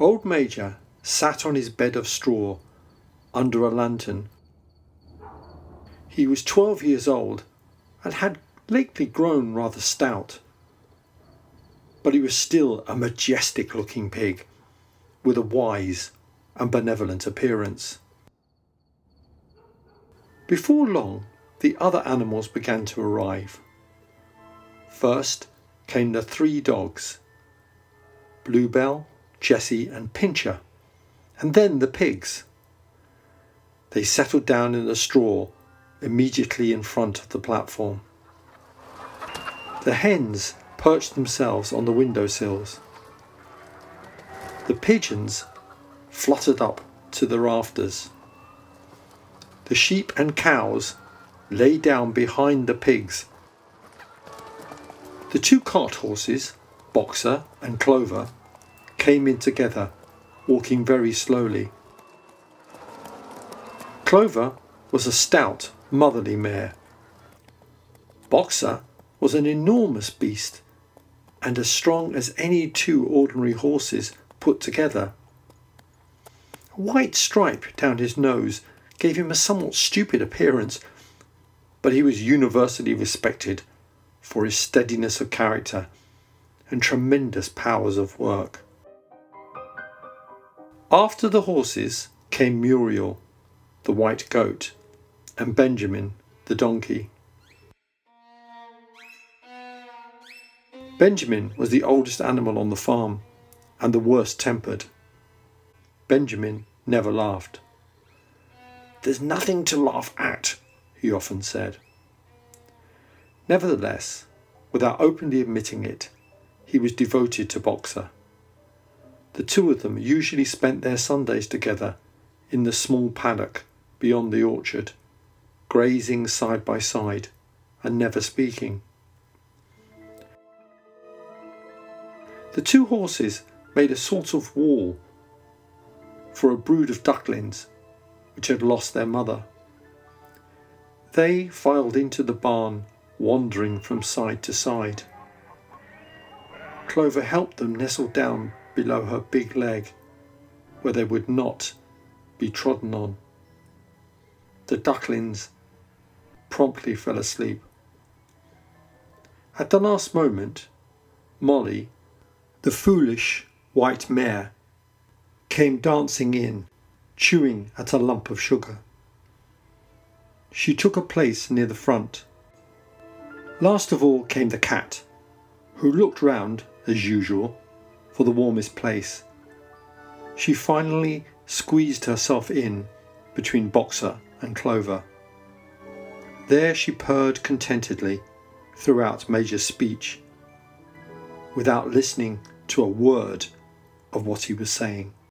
Old Major sat on his bed of straw under a lantern. He was 12 years old and had lately grown rather stout, but he was still a majestic-looking pig with a wise and benevolent appearance. Before long, the other animals began to arrive. First came the 3 dogs, Bluebell, Jessie and Pincher, and then the pigs. They settled down in the straw immediately in front of the platform. The hens perched themselves on the windowsills. The pigeons fluttered up to the rafters. The sheep and cows lay down behind the pigs. The 2 cart horses, Boxer and Clover, came in together, walking very slowly. Clover was a stout, motherly mare. Boxer was an enormous beast and as strong as any 2 ordinary horses put together. A white stripe down his nose gave him a somewhat stupid appearance, but he was universally respected for his steadiness of character and tremendous powers of work. After the horses came Muriel, the white goat, and Benjamin, the donkey. Benjamin was the oldest animal on the farm and the worst tempered. Benjamin never laughed. "There's nothing to laugh at," he often said. Nevertheless, without openly admitting it, he was devoted to Boxer. The 2 of them usually spent their Sundays together in the small paddock beyond the orchard, grazing side by side and never speaking. The 2 horses made a sort of wall for a brood of ducklings which had lost their mother. They filed into the barn, wandering from side to side. Clover helped them nestle down below her big leg, where they would not be trodden on. The ducklings promptly fell asleep. At the last moment, Molly, the foolish white mare, came dancing in, chewing at a lump of sugar. She took a place near the front. Last of all came the cat, who looked round, as usual, for the warmest place. She finally squeezed herself in between Boxer and Clover. There she purred contentedly throughout Major's speech, without listening to a word of what he was saying.